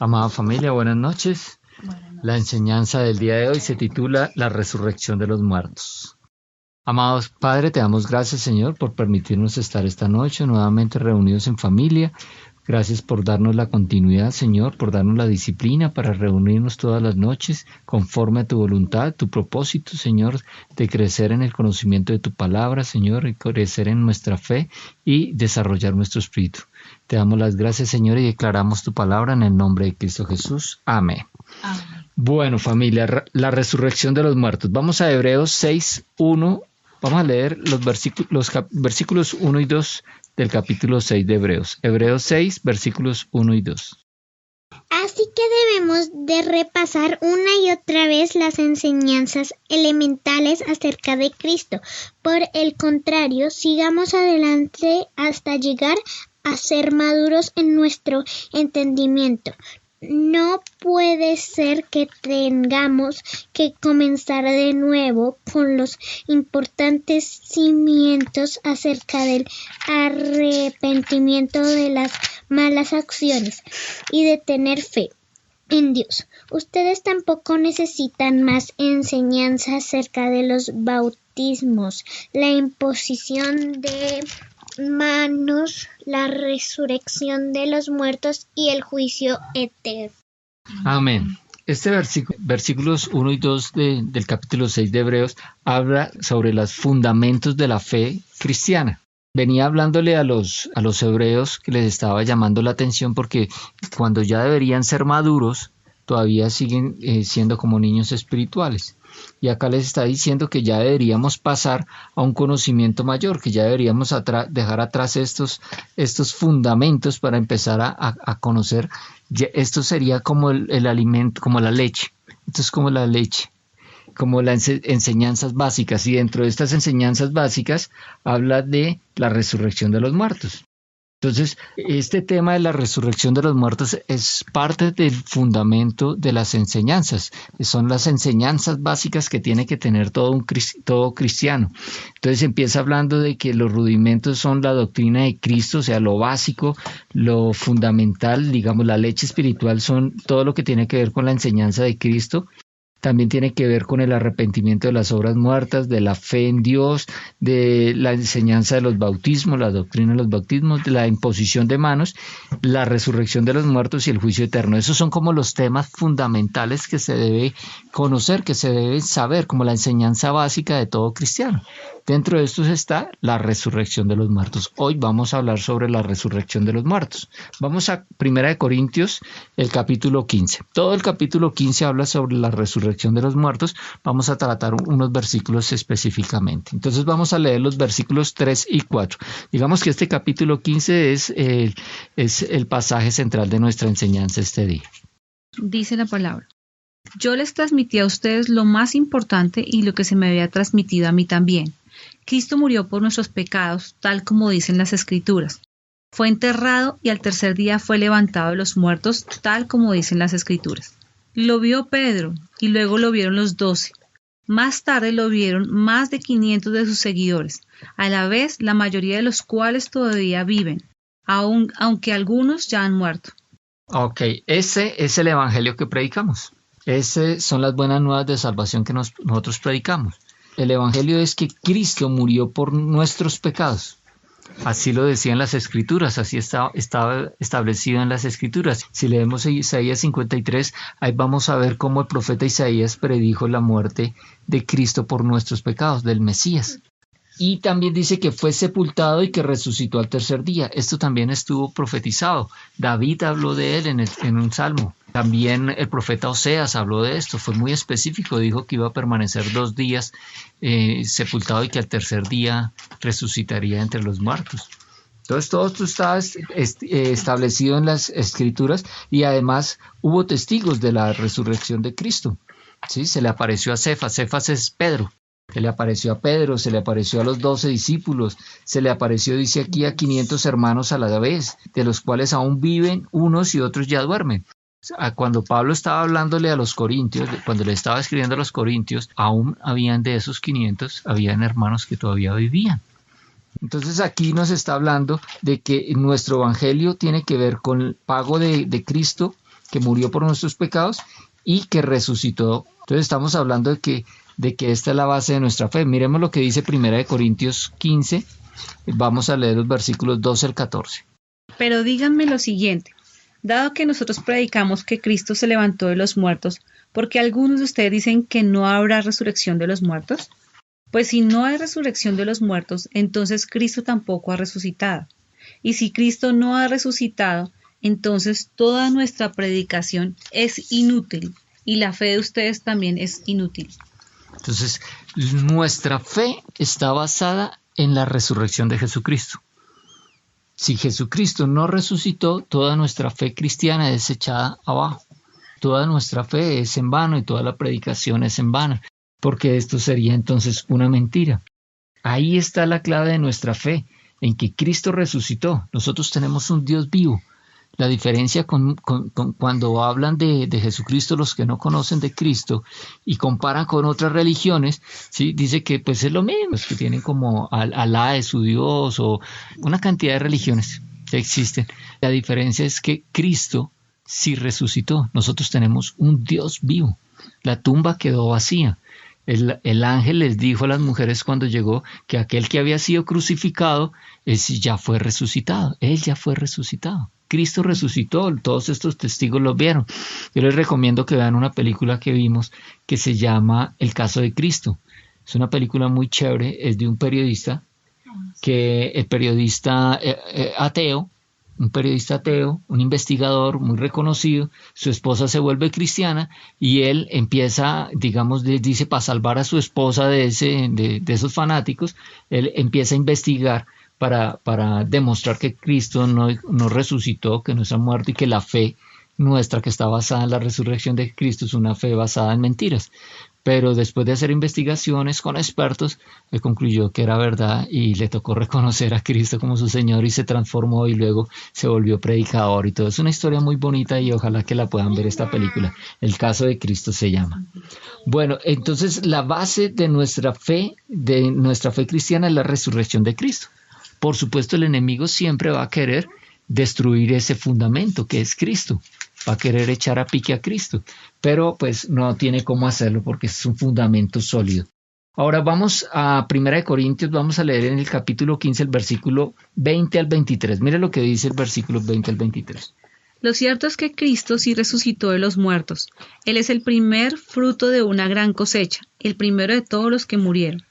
Amada familia, buenas noches. La enseñanza del día de hoy se titula La resurrección de los muertos. Amados Padre, te damos gracias, Señor, por permitirnos estar esta noche nuevamente reunidos en familia. Gracias por darnos la continuidad, Señor, por darnos la disciplina para reunirnos todas las noches conforme a tu voluntad, tu propósito, Señor, de crecer en el conocimiento de tu palabra, Señor, y crecer en nuestra fe y desarrollar nuestro espíritu. Te damos las gracias, Señor, y declaramos tu palabra en el nombre de Cristo Jesús. Amén. Amén. Bueno, familia, la resurrección de los muertos. Vamos a Hebreos 6, 1. Vamos a leer los versículos 1 y 2 del capítulo 6 de Hebreos. Hebreos 6, versículos 1 y 2. Así que debemos de repasar una y otra vez las enseñanzas elementales acerca de Cristo. Por el contrario, sigamos adelante hasta llegar a ser maduros en nuestro entendimiento. No puede ser que tengamos que comenzar de nuevo con los importantes cimientos acerca del arrepentimiento de las malas acciones y de tener fe en Dios. Ustedes tampoco necesitan más enseñanza acerca de los bautismos, la imposición de manos, la resurrección de los muertos y el juicio eterno. Amén. Este versículos 1 y 2 del capítulo 6 de Hebreos habla sobre los fundamentos de la fe cristiana. Venía hablándole a los hebreos que les estaba llamando la atención porque cuando ya deberían ser maduros, todavía siguen siendo como niños espirituales. Y acá les está diciendo que ya deberíamos pasar a un conocimiento mayor, que ya deberíamos dejar atrás estos fundamentos para empezar a conocer. Esto sería como el alimento, como la leche. Esto es como la leche, como las enseñanzas básicas. Y dentro de estas enseñanzas básicas habla de la resurrección de los muertos. Entonces, este tema de la resurrección de los muertos es parte del fundamento de las enseñanzas. Son las enseñanzas básicas que tiene que tener todo cristiano. Entonces empieza hablando de que los rudimentos son la doctrina de Cristo, o sea, lo básico, lo fundamental, digamos, la leche espiritual son todo lo que tiene que ver con la enseñanza de Cristo. También tiene que ver con el arrepentimiento de las obras muertas, de la fe en Dios, de la enseñanza de los bautismos, la doctrina de los bautismos, de la imposición de manos, la resurrección de los muertos y el juicio eterno. Esos son como los temas fundamentales que se debe conocer, que se debe saber, como la enseñanza básica de todo cristiano. Dentro de estos está la resurrección de los muertos. Hoy vamos a hablar sobre la resurrección de los muertos. Vamos a 1 Corintios, el capítulo 15. Todo el capítulo 15 habla sobre la resurrección de los muertos. Vamos a tratar unos versículos específicamente. Entonces vamos a leer los versículos 3 y 4. Digamos que este capítulo 15 es el pasaje central de nuestra enseñanza este día. Dice la palabra: yo les transmití a ustedes lo más importante y lo que se me había transmitido a mí también. Cristo murió por nuestros pecados, tal como dicen las Escrituras. Fue enterrado y al tercer día fue levantado de los muertos, tal como dicen las Escrituras. Lo vio Pedro y luego lo vieron los 12. Más tarde lo vieron más de 500 de sus seguidores, a la vez la mayoría de los cuales todavía viven, aunque algunos ya han muerto. Ok, ese es el evangelio que predicamos. Esas son las buenas nuevas de salvación que nosotros predicamos. El evangelio es que Cristo murió por nuestros pecados. Así lo decían las Escrituras, así estaba establecido en las Escrituras. Si leemos Isaías 53, ahí vamos a ver cómo el profeta Isaías predijo la muerte de Cristo por nuestros pecados, del Mesías. Y también dice que fue sepultado y que resucitó al tercer día. Esto también estuvo profetizado. David habló de él en un salmo. También el profeta Oseas habló de esto. Fue muy específico. Dijo que iba a permanecer 2 días sepultado y que al tercer día resucitaría entre los muertos. Entonces todo esto está establecido en las Escrituras y además hubo testigos de la resurrección de Cristo. ¿Sí? Se le apareció a Cefas. Cefas es Pedro. Se le apareció a Pedro, se le apareció a los 12 discípulos, se le apareció, dice aquí, a 500 hermanos a la vez, de los cuales aún viven unos y otros ya duermen. Cuando Pablo estaba hablándole a los corintios, cuando le estaba escribiendo a los corintios, aún habían de esos 500, habían hermanos que todavía vivían. Entonces aquí nos está hablando de que nuestro evangelio tiene que ver con el pago de Cristo, que murió por nuestros pecados y que resucitó. Entonces estamos hablando de que esta es la base de nuestra fe. Miremos lo que dice 1 Corintios 15. Vamos a leer los versículos 12 al 14. Pero díganme lo siguiente. Dado que nosotros predicamos que Cristo se levantó de los muertos, ¿por qué algunos de ustedes dicen que no habrá resurrección de los muertos? Pues si no hay resurrección de los muertos, entonces Cristo tampoco ha resucitado. Y si Cristo no ha resucitado, entonces toda nuestra predicación es inútil y la fe de ustedes también es inútil. Entonces, nuestra fe está basada en la resurrección de Jesucristo. Si Jesucristo no resucitó, toda nuestra fe cristiana es echada abajo. Toda nuestra fe es en vano y toda la predicación es en vano, porque esto sería entonces una mentira. Ahí está la clave de nuestra fe, en que Cristo resucitó. Nosotros tenemos un Dios vivo. La diferencia con cuando hablan de Jesucristo, los que no conocen de Cristo y comparan con otras religiones, ¿sí? Dice que pues es lo mismo, es que tienen como Alá de su Dios o una cantidad de religiones que existen. La diferencia es que Cristo sí resucitó. Nosotros tenemos un Dios vivo. La tumba quedó vacía. El ángel les dijo a las mujeres cuando llegó que aquel que había sido crucificado ya fue resucitado. Él ya fue resucitado. Cristo resucitó, todos estos testigos lo vieron. Yo les recomiendo que vean una película que vimos que se llama El caso de Cristo. Es una película muy chévere, es de un periodista, el periodista ateo, un investigador muy reconocido, su esposa se vuelve cristiana y él empieza, digamos, dice, para salvar a su esposa de esos fanáticos, él empieza a investigar para demostrar que Cristo no resucitó, que no está muerto y que la fe nuestra que está basada en la resurrección de Cristo es una fe basada en mentiras. Pero después de hacer investigaciones con expertos, él concluyó que era verdad y le tocó reconocer a Cristo como su Señor y se transformó y luego se volvió predicador y todo. Es una historia muy bonita y ojalá que la puedan ver esta película. El caso de Cristo se llama. Bueno, entonces la base de nuestra fe cristiana es la resurrección de Cristo. Por supuesto, el enemigo siempre va a querer destruir ese fundamento que es Cristo. Va a querer echar a pique a Cristo, pero pues no tiene cómo hacerlo porque es un fundamento sólido. Ahora vamos a 1 Corintios, vamos a leer en el capítulo 15 el versículo 20 al 23. Mire lo que dice el versículo 20 al 23. Lo cierto es que Cristo sí resucitó de los muertos. Él es el primer fruto de una gran cosecha, el primero de todos los que murieron.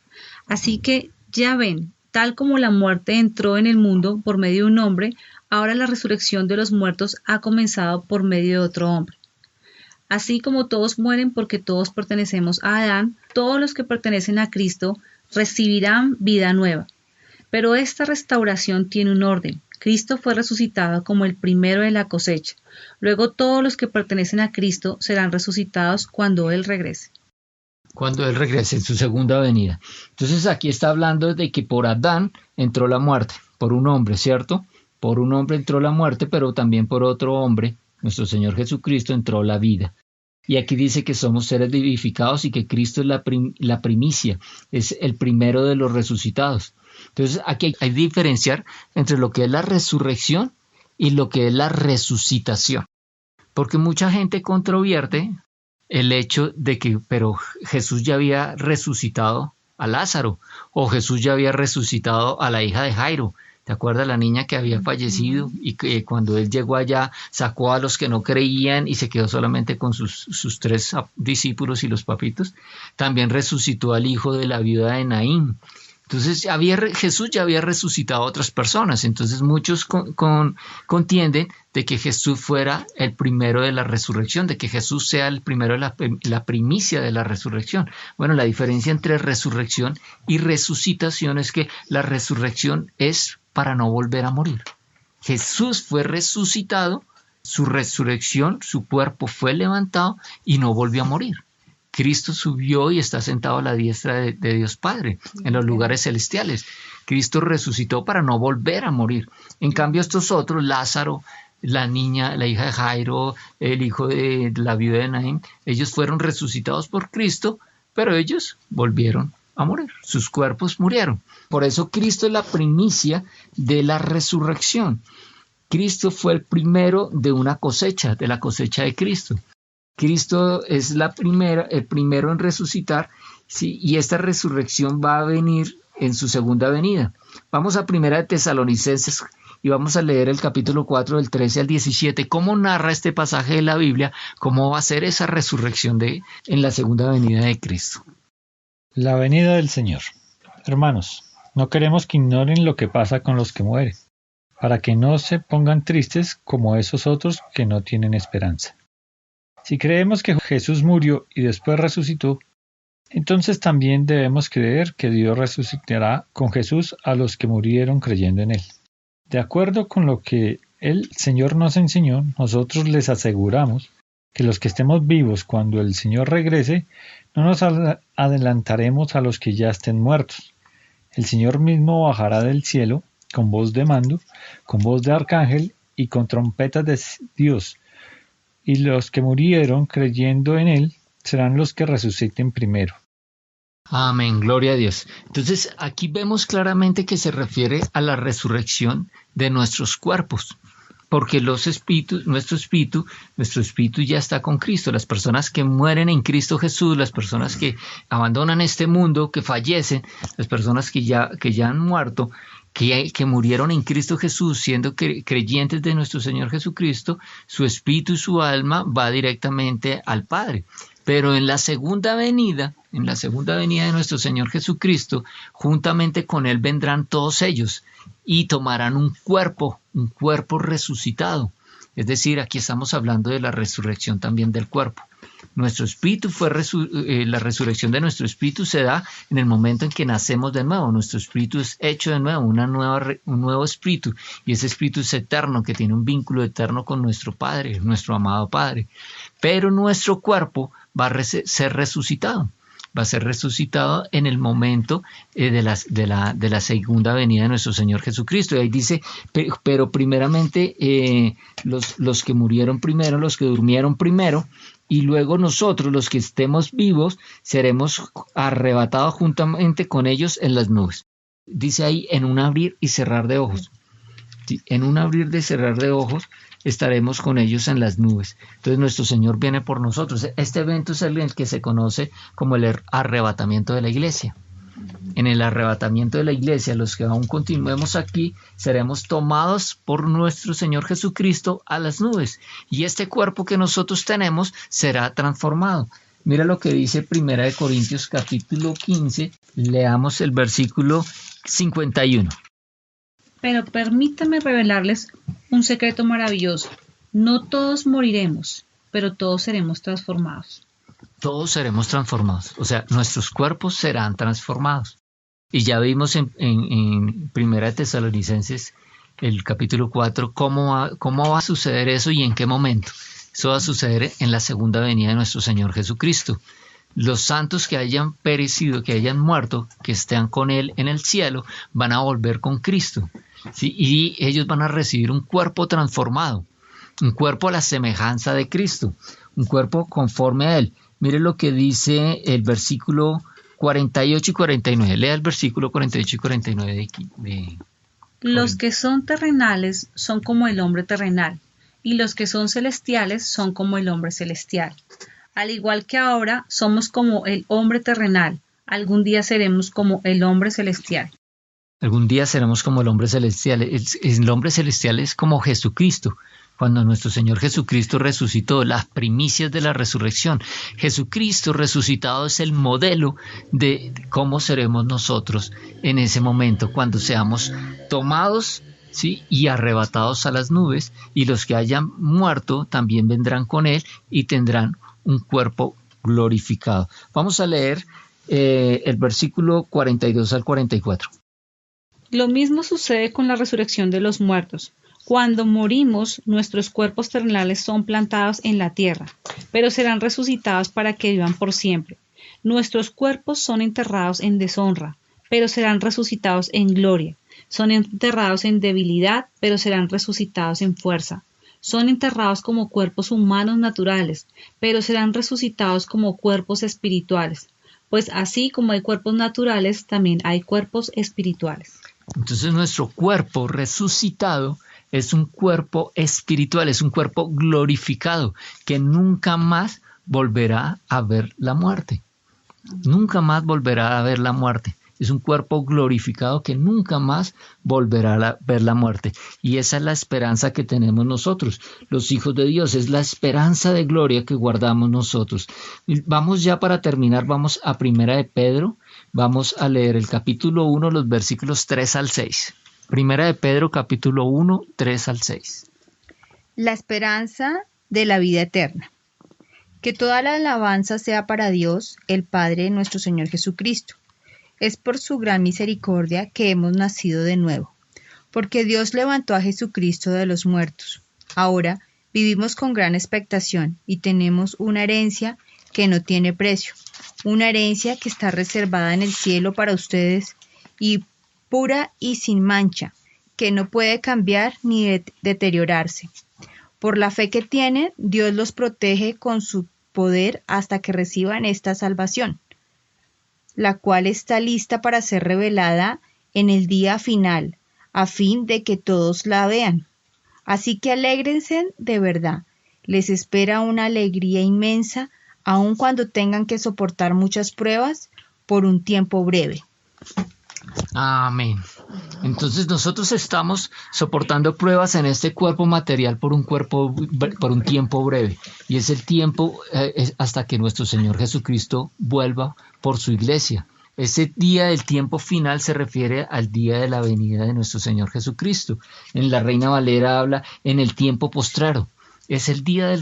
Así que ya ven, tal como la muerte entró en el mundo por medio de un hombre, ahora la resurrección de los muertos ha comenzado por medio de otro hombre. Así como todos mueren porque todos pertenecemos a Adán, todos los que pertenecen a Cristo recibirán vida nueva. Pero esta restauración tiene un orden. Cristo fue resucitado como el primero de la cosecha. Luego todos los que pertenecen a Cristo serán resucitados cuando Él regrese. Cuando Él regrese en su segunda venida. Entonces aquí está hablando de que por Adán entró la muerte, por un hombre, ¿cierto? Por un hombre entró la muerte, pero también por otro hombre, nuestro Señor Jesucristo, entró la vida. Y aquí dice que somos seres vivificados y que Cristo es la primicia, es el primero de los resucitados. Entonces aquí hay que diferenciar entre lo que es la resurrección y lo que es la resucitación. Porque mucha gente controvierte el hecho de que, pero Jesús ya había resucitado a Lázaro, o Jesús ya había resucitado a la hija de Jairo. ¿Te acuerdas la niña que había fallecido y que cuando él llegó allá sacó a los que no creían y se quedó solamente con sus 3 discípulos y los papitos? También resucitó al hijo de la viuda de Naín. Entonces Jesús ya había resucitado a otras personas. Entonces muchos contienden de que Jesús fuera el primero de la resurrección, de que Jesús sea el primero de la primicia de la resurrección. Bueno, la diferencia entre resurrección y resucitación es que la resurrección es para no volver a morir. Jesús fue resucitado, su resurrección, su cuerpo fue levantado y no volvió a morir. Cristo subió y está sentado a la diestra de Dios Padre, en los lugares celestiales. Cristo resucitó para no volver a morir. En cambio, estos otros, Lázaro, la niña, la hija de Jairo, el hijo de la viuda de Naín, ellos fueron resucitados por Cristo, pero ellos volvieron a morir. Sus cuerpos murieron. Por eso Cristo es la primicia de la resurrección. Cristo fue el primero de una cosecha, de la cosecha de Cristo. Cristo es el primero en resucitar, ¿sí? Y esta resurrección va a venir en su segunda venida. Vamos a Primera de Tesalonicenses y vamos a leer el capítulo 4 del 13 al 17. ¿Cómo narra este pasaje de la Biblia? ¿Cómo va a ser esa resurrección en la segunda venida de Cristo? La venida del Señor. Hermanos, no queremos que ignoren lo que pasa con los que mueren, para que no se pongan tristes como esos otros que no tienen esperanza. Si creemos que Jesús murió y después resucitó, entonces también debemos creer que Dios resucitará con Jesús a los que murieron creyendo en Él. De acuerdo con lo que el Señor nos enseñó, nosotros les aseguramos que los que estemos vivos cuando el Señor regrese, no nos adelantaremos a los que ya estén muertos. El Señor mismo bajará del cielo con voz de mando, con voz de arcángel y con trompetas de Dios. Y los que murieron creyendo en Él serán los que resuciten primero. Amén, gloria a Dios. Entonces, aquí vemos claramente que se refiere a la resurrección de nuestros cuerpos, porque nuestro espíritu ya está con Cristo. Las personas que mueren en Cristo Jesús, las personas que abandonan este mundo, que fallecen, las personas que ya han muerto, que murieron en Cristo Jesús, siendo creyentes de nuestro Señor Jesucristo, su espíritu y su alma va directamente al Padre. Pero en la segunda venida de nuestro Señor Jesucristo, juntamente con Él vendrán todos ellos y tomarán un cuerpo resucitado. Es decir, aquí estamos hablando de la resurrección también del cuerpo. Nuestro espíritu la resurrección de nuestro espíritu se da en el momento en que nacemos de nuevo. Nuestro espíritu es hecho de nuevo, un nuevo espíritu, y ese espíritu es eterno, que tiene un vínculo eterno con nuestro Padre, nuestro amado Padre. Pero nuestro cuerpo va a ser resucitado. Va a ser resucitado en el momento de la segunda venida de nuestro Señor Jesucristo. Y ahí dice, pero primeramente los que murieron primero, los que durmieron primero, y luego nosotros, los que estemos vivos, seremos arrebatados juntamente con ellos en las nubes. Dice ahí, en un abrir y cerrar de ojos. ¿Sí? En un abrir y cerrar de ojos estaremos con ellos en las nubes. Entonces nuestro Señor viene por nosotros. Este evento es el que se conoce como el arrebatamiento de la iglesia. En el arrebatamiento de la iglesia, los que aún continuemos aquí, seremos tomados por nuestro Señor Jesucristo a las nubes. Y este cuerpo que nosotros tenemos será transformado. Mira lo que dice 1 Corintios capítulo 15. Leamos el versículo 51. Pero permítanme revelarles un secreto maravilloso. No todos moriremos, pero todos seremos transformados. Todos seremos transformados, o sea, nuestros cuerpos serán transformados. Y ya vimos en Primera de Tesalonicenses, el capítulo 4, cómo va a suceder eso y en qué momento. Eso va a suceder en la segunda venida de nuestro Señor Jesucristo. Los santos que hayan perecido, que hayan muerto, que estén con Él en el cielo, van a volver con Cristo, ¿sí? Y ellos van a recibir un cuerpo transformado, un cuerpo a la semejanza de Cristo, un cuerpo conforme a Él. Mire lo que dice el versículo 48 y 49. Lea el versículo 48 y 49 de Los que son terrenales son como el hombre terrenal, y los que son celestiales son como el hombre celestial. Al igual que ahora somos como el hombre terrenal, algún día seremos como el hombre celestial. Algún día seremos como el hombre celestial. El hombre celestial es como Jesucristo. Cuando nuestro Señor Jesucristo resucitó, las primicias de la resurrección. Jesucristo resucitado es el modelo de cómo seremos nosotros en ese momento, cuando seamos tomados, ¿sí?, y arrebatados a las nubes, y los que hayan muerto también vendrán con Él y tendrán un cuerpo glorificado. Vamos a leer el versículo 42 al 44. Lo mismo sucede con la resurrección de los muertos. Cuando morimos, nuestros cuerpos terrenales son plantados en la tierra, pero serán resucitados para que vivan por siempre. Nuestros cuerpos son enterrados en deshonra, pero serán resucitados en gloria. Son enterrados en debilidad, pero serán resucitados en fuerza. Son enterrados como cuerpos humanos naturales, pero serán resucitados como cuerpos espirituales. Pues así como hay cuerpos naturales, también hay cuerpos espirituales. Entonces nuestro cuerpo resucitado es un cuerpo espiritual, es un cuerpo glorificado que nunca más volverá a ver la muerte. Nunca más volverá a ver la muerte. Es un cuerpo glorificado que nunca más volverá a ver la muerte. Y esa es la esperanza que tenemos nosotros, los hijos de Dios. Es la esperanza de gloria que guardamos nosotros. Vamos ya para terminar, vamos a Primera de Pedro. Vamos a leer el capítulo 1, los versículos 3 al 6. Primera de Pedro, capítulo 1, 3 al 6. La esperanza de la vida eterna. Que toda la alabanza sea para Dios, el Padre de nuestro Señor Jesucristo. Es por su gran misericordia que hemos nacido de nuevo, porque Dios levantó a Jesucristo de los muertos. Ahora vivimos con gran expectación y tenemos una herencia que no tiene precio, una herencia que está reservada en el cielo para ustedes y pura y sin mancha, que no puede cambiar ni deteriorarse. Por la fe que tienen, Dios los protege con su poder hasta que reciban esta salvación, la cual está lista para ser revelada en el día final, a fin de que todos la vean. Así que alégrense de verdad. Les espera una alegría inmensa, aun cuando tengan que soportar muchas pruebas por un tiempo breve. Amén. Entonces nosotros estamos soportando pruebas en este cuerpo material por un tiempo breve. Y es el tiempo hasta que nuestro Señor Jesucristo vuelva por su iglesia. Ese día del tiempo final se refiere al día de la venida de nuestro Señor Jesucristo. En la Reina Valera habla en el tiempo postrero. Es el día de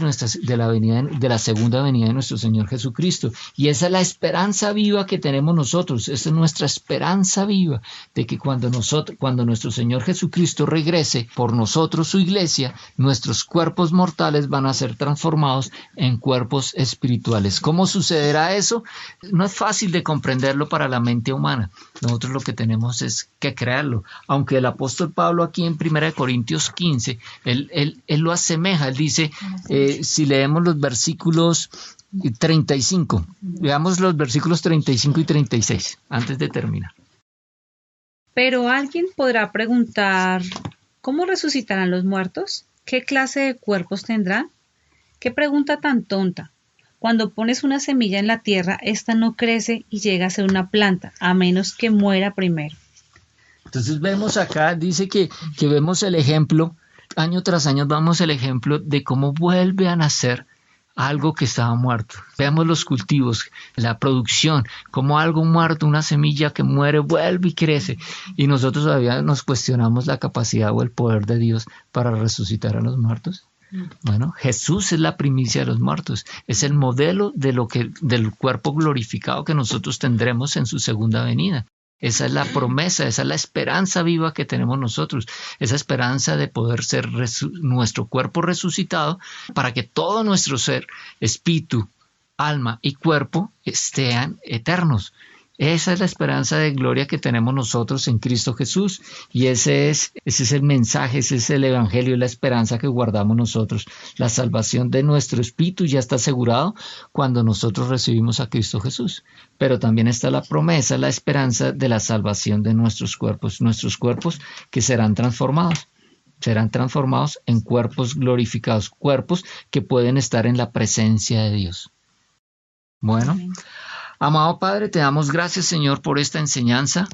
la segunda venida de nuestro Señor Jesucristo. Y esa es la esperanza viva que tenemos nosotros. Esa es nuestra esperanza viva de que cuando nuestro Señor Jesucristo regrese por nosotros, su iglesia, nuestros cuerpos mortales van a ser transformados en cuerpos espirituales. ¿Cómo sucederá eso? No es fácil de comprenderlo para la mente humana. Nosotros lo que tenemos es que creerlo. Aunque el apóstol Pablo aquí en 1 Corintios 15, él lo asemeja. Él dice, si leemos los versículos 35, veamos los versículos 35 y 36, antes de terminar. Pero alguien podrá preguntar, ¿cómo resucitarán los muertos? ¿Qué clase de cuerpos tendrán? ¿Qué pregunta tan tonta? Cuando pones una semilla en la tierra, esta no crece y llega a ser una planta, a menos que muera primero. Entonces vemos acá, dice que vemos el ejemplo, año tras año vamos el ejemplo de cómo vuelve a nacer algo que estaba muerto. Veamos los cultivos, la producción, como algo muerto, una semilla que muere, vuelve y crece. Y nosotros todavía nos cuestionamos la capacidad o el poder de Dios para resucitar a los muertos. Bueno, Jesús es la primicia de los muertos, es el modelo del cuerpo glorificado que nosotros tendremos en su segunda venida. Esa es la promesa, esa es la esperanza viva que tenemos nosotros, esa esperanza de poder ser nuestro cuerpo resucitado para que todo nuestro ser, espíritu, alma y cuerpo estén eternos. Esa es la esperanza de gloria que tenemos nosotros en Cristo Jesús y ese es el mensaje, ese es el evangelio y la esperanza que guardamos nosotros. La salvación de nuestro espíritu ya está asegurado cuando nosotros recibimos a Cristo Jesús, pero también está la promesa, la esperanza de la salvación de nuestros cuerpos que serán transformados en cuerpos glorificados, cuerpos que pueden estar en la presencia de Dios. Bueno. Amado Padre, te damos gracias, Señor, por esta enseñanza,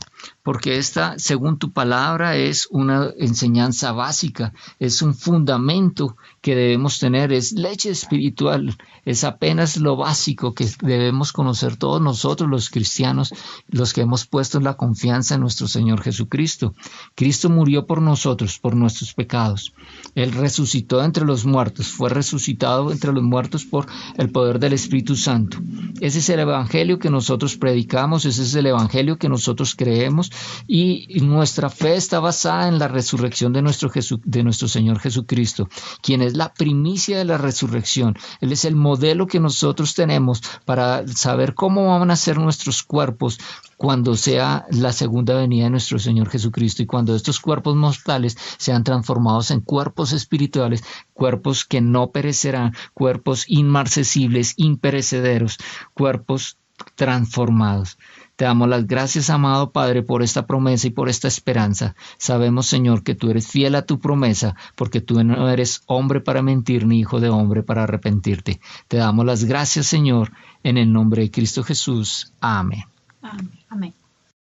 porque esta, según tu palabra, es una enseñanza básica, es un fundamento que debemos tener, es leche espiritual, es apenas lo básico que debemos conocer todos nosotros los cristianos, los que hemos puesto la confianza en nuestro Señor Jesucristo. Cristo murió por nosotros, por nuestros pecados. Él resucitó entre los muertos, fue resucitado entre los muertos por el poder del Espíritu Santo. Ese es el evangelio que nosotros predicamos, ese es el evangelio que nosotros creemos y nuestra fe está basada en la resurrección de nuestro Señor Jesucristo, quien es la primicia de la resurrección. Él es el modelo que nosotros tenemos para saber cómo van a ser nuestros cuerpos cuando sea la segunda venida de nuestro Señor Jesucristo y cuando estos cuerpos mortales sean transformados en cuerpos espirituales, cuerpos que no perecerán, cuerpos inmarcesibles, imperecederos, cuerpos transformados. Te damos las gracias, amado Padre, por esta promesa y por esta esperanza. Sabemos, Señor, que tú eres fiel a tu promesa, porque tú no eres hombre para mentir, ni hijo de hombre para arrepentirte. Te damos las gracias, Señor, en el nombre de Cristo Jesús. Amén. Amén. Amén.